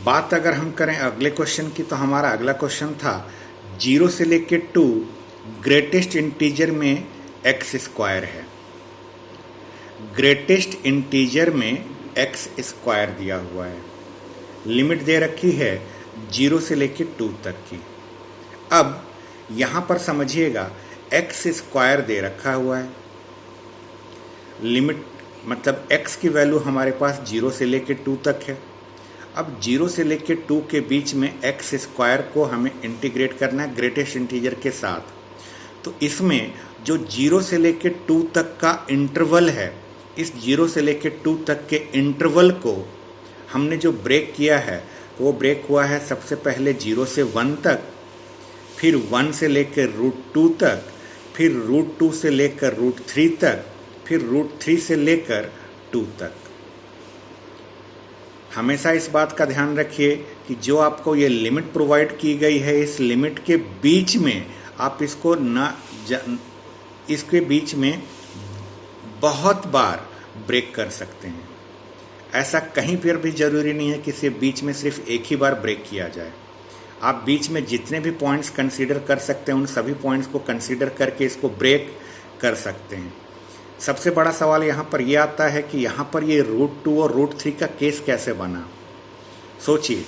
बात अगर हम करें अगले क्वेश्चन की, तो हमारा अगला क्वेश्चन था 0 से लेके 2 ग्रेटेस्ट इंटीजर में एक्स स्क्वायर है। ग्रेटेस्ट इंटीजर में एक्स स्क्वायर दिया हुआ है, लिमिट दे रखी है 0 से लेके 2 तक की। अब यहाँ पर समझिएगा एक्स स्क्वायर दे रखा हुआ है, लिमिट मतलब x की वैल्यू हमारे पास 0 से लेके 2 तक है। अब 0 से लेके 2 के बीच में एक्स स्क्वायर को हमें इंटीग्रेट करना है ग्रेटेस्ट इंटीजर के साथ। तो इसमें जो 0 से लेके 2 तक का इंटरवल है, इस 0 से लेके 2 तक के इंटरवल को हमने जो ब्रेक किया है, वो ब्रेक हुआ है सबसे पहले 0 से 1 तक, फिर 1 से लेकर √2 तक, फिर √2 से लेकर √3 तक, फिर √3 से लेकर 2 तक। हमेशा इस बात का ध्यान रखिए कि जो आपको ये लिमिट प्रोवाइड की गई है, इस लिमिट के बीच में आप इसको इसके बीच में बहुत बार ब्रेक कर सकते हैं। ऐसा कहीं पर भी ज़रूरी नहीं है कि सिर्फ बीच में सिर्फ एक ही बार ब्रेक किया जाए। आप बीच में जितने भी पॉइंट्स कंसीडर कर सकते हैं, उन सभी पॉइंट्स को कंसीडर करके इसको ब्रेक कर सकते हैं। सबसे बड़ा सवाल यहाँ पर यह आता है कि यहाँ पर ये √2 और √3 का केस कैसे बना। सोचिए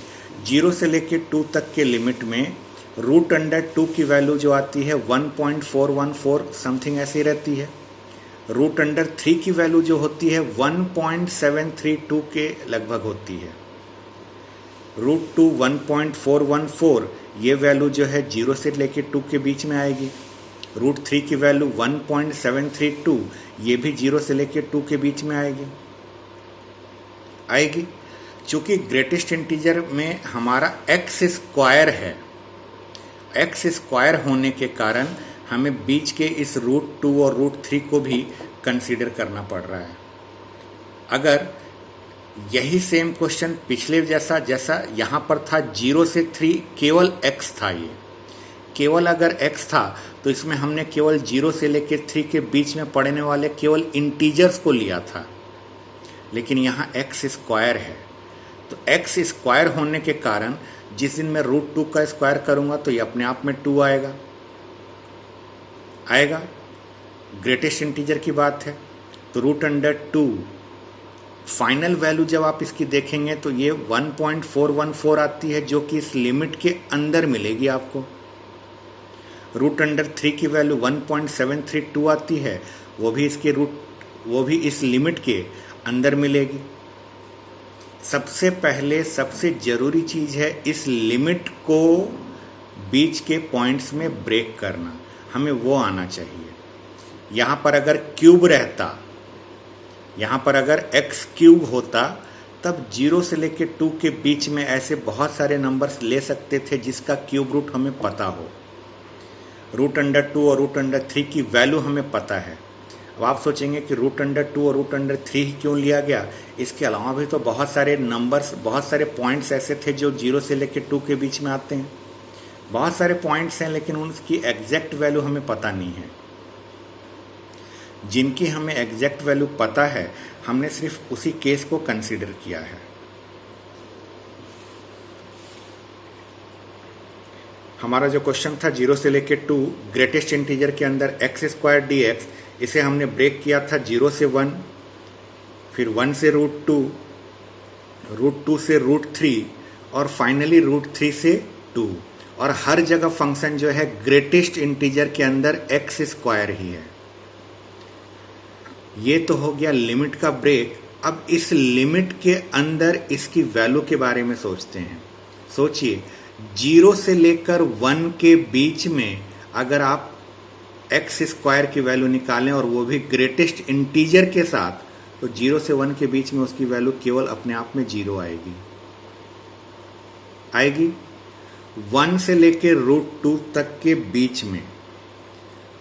0 से लेके 2 तक के लिमिट में √2 की वैल्यू जो आती है 1.414 समथिंग ऐसी रहती है। √3 की वैल्यू जो होती है 1.732 के लगभग होती है। √2 1.414 ये वैल्यू जो है 0 से लेके 2 के बीच में आएगी। √3 की वैल्यू 1.732 ये भी 0 से लेके 2 के बीच में आएगी। चूंकि ग्रेटेस्ट इंटीजर में हमारा एक्स स्क्वायर है, एक्स स्क्वायर होने के कारण हमें बीच के इस √2 और √3 को भी कंसीडर करना पड़ रहा है। अगर यही सेम क्वेश्चन पिछले जैसा यहाँ पर था 0 से 3 केवल x था, ये केवल अगर x था तो इसमें हमने केवल 0 से लेकर 3 के बीच में पड़ने वाले केवल इंटीजर्स को लिया था। लेकिन यहाँ एक्स स्क्वायर है, तो एक्स स्क्वायर होने के कारण जिस दिन मैं √2 का स्क्वायर करूँगा तो ये अपने आप में 2 आएगा। ग्रेटेस्ट इंटीजर की बात है तो √2 फाइनल वैल्यू जब आप इसकी देखेंगे तो ये 1.414 आती है, जो कि इस लिमिट के अंदर मिलेगी आपको। √3 की वैल्यू 1.732 आती है, वो भी इस लिमिट के अंदर मिलेगी। सबसे पहले सबसे ज़रूरी चीज़ है इस लिमिट को बीच के पॉइंट्स में ब्रेक करना, हमें वो आना चाहिए। यहाँ पर अगर क्यूब रहता, यहाँ पर अगर x³ होता, तब 0 से लेकर 2 के बीच में ऐसे बहुत सारे नंबर्स ले सकते थे जिसका क्यूब रूट हमें पता हो। √2 और √3 की वैल्यू हमें पता है। अब आप सोचेंगे कि √2 और √3 ही क्यों लिया गया। इसके अलावा भी तो बहुत सारे नंबर्स, बहुत सारे पॉइंट्स ऐसे थे जो 0 से लेकर 2 के बीच में आते हैं। बहुत सारे पॉइंट्स हैं, लेकिन उनकी एग्जैक्ट वैल्यू हमें पता नहीं है। जिनकी हमें एग्जैक्ट वैल्यू पता है, हमने सिर्फ उसी केस को कंसीडर किया है। हमारा जो क्वेश्चन था 0 से लेकर 2 ग्रेटेस्ट इंटीजर के अंदर x² dx, इसे हमने ब्रेक किया था 0 से 1, फिर 1 से √2, √2 से √3 और फाइनली √3 से 2। और हर जगह फंक्शन जो है ग्रेटेस्ट इंटीजर के अंदर x² ही है। ये तो हो गया लिमिट का ब्रेक। अब इस लिमिट के अंदर इसकी वैल्यू के बारे में सोचते हैं। सोचिए 0 से लेकर 1 के बीच में अगर आप x² की वैल्यू निकालें और वो भी ग्रेटेस्ट इंटीजर के साथ, तो 0 से 1 के बीच में उसकी वैल्यू केवल अपने आप में 0 आएगी। 1 से लेकर √2 तक के बीच में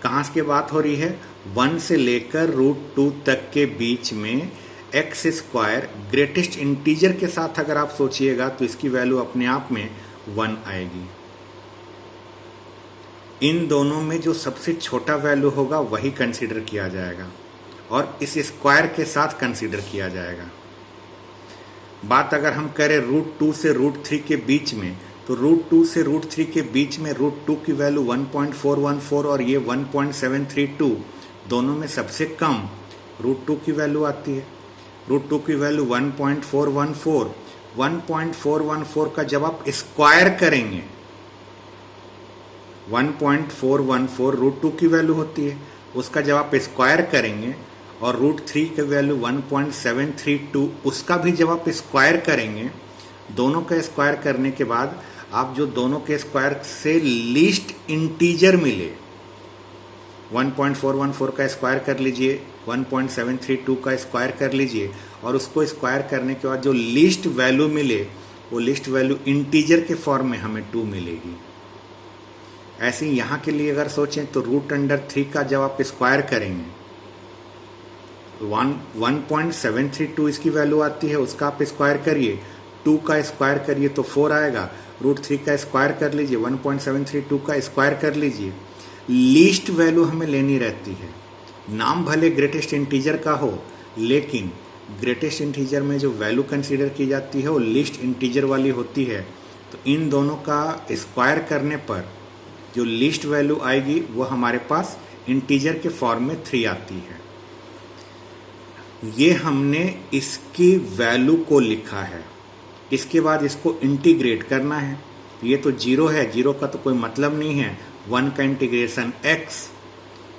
कहाँ से बात हो रही है, 1 से लेकर √2 तक के बीच में x² ग्रेटेस्ट इंटीजर के साथ अगर आप सोचिएगा तो इसकी वैल्यू अपने आप में 1 आएगी। इन दोनों में जो सबसे छोटा वैल्यू होगा वही कंसीडर किया जाएगा और इस स्क्वायर के साथ कंसीडर किया जाएगा। बात अगर हम करें √2 से √3 के बीच में, तो √2 से √3 के बीच में √2 की वैल्यू 1.414 और ये 1.732, दोनों में सबसे कम √2 की वैल्यू आती है। √2 की वैल्यू 1.414, 1.414 का जब आप स्क्वायर करेंगे, 1.414 √2 की वैल्यू होती है, उसका जब आप स्क्वायर करेंगे और √3 की वैल्यू 1.732, उसका भी जब आप स्क्वायर करेंगे, दोनों का स्क्वायर करने के बाद आप जो दोनों के स्क्वायर से लीस्ट इंटीजर मिले, 1.414 का स्क्वायर कर लीजिए, 1.732 का स्क्वायर कर लीजिए, और उसको स्क्वायर करने के बाद जो लीस्ट वैल्यू मिले, वो लीस्ट वैल्यू इंटीजर के फॉर्म में हमें 2 मिलेगी। ऐसे ही यहाँ के लिए अगर सोचें तो √3 का जब आप स्क्वायर करेंगे, 1.732 इसकी वैल्यू आती है, उसका आप स्क्वायर करिए, 2 का स्क्वायर करिए तो 4 आएगा, √3 का स्क्वायर कर लीजिए, 1.732 का स्क्वायर कर लीजिए। लीस्ट वैल्यू हमें लेनी रहती है। नाम भले ग्रेटेस्ट इंटीजर का हो, लेकिन ग्रेटेस्ट इंटीजर में जो वैल्यू कंसीडर की जाती है वो लीस्ट इंटीजर वाली होती है। तो इन दोनों का स्क्वायर करने पर जो लीस्ट वैल्यू आएगी वो हमारे पास इंटीजर के फॉर्म में 3 आती है। ये हमने इसकी वैल्यू को लिखा है। इसके बाद इसको इंटीग्रेट करना है। ये तो 0 है, 0 का तो कोई मतलब नहीं है। 1 का इंटीग्रेशन x,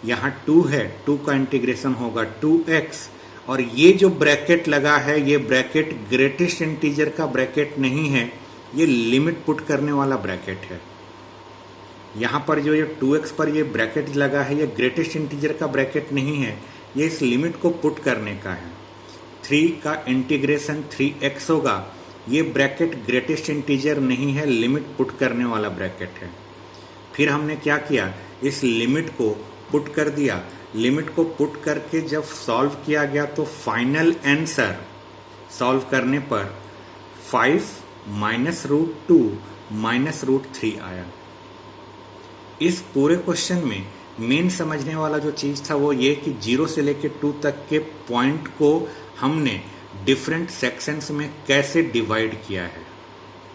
यहाँ 2 है, 2 का इंटीग्रेशन होगा 2x, और ये जो ब्रैकेट लगा है ये ब्रैकेट ग्रेटेस्ट इंटीजर का ब्रैकेट नहीं है, ये लिमिट पुट करने वाला ब्रैकेट है। यहाँ पर जो ये 2x पर ये ब्रैकेट लगा है ये ग्रेटेस्ट इंटीजर का ब्रैकेट नहीं है, ये इस लिमिट को पुट करने का है। 3 का इंटीग्रेशन 3x होगा, ये ब्रैकेट ग्रेटेस्ट इंटीजर नहीं है, लिमिट पुट करने वाला ब्रैकेट है। फिर हमने क्या किया, इस लिमिट को पुट कर दिया। लिमिट को पुट करके जब सॉल्व किया गया तो फाइनल आंसर सॉल्व करने पर 5 - √2 - √3 आया। इस पूरे क्वेश्चन में मेन समझने वाला जो चीज़ था वो ये कि 0 से लेकर 2 तक के पॉइंट को हमने डिफरेंट सेक्शंस में कैसे डिवाइड किया है।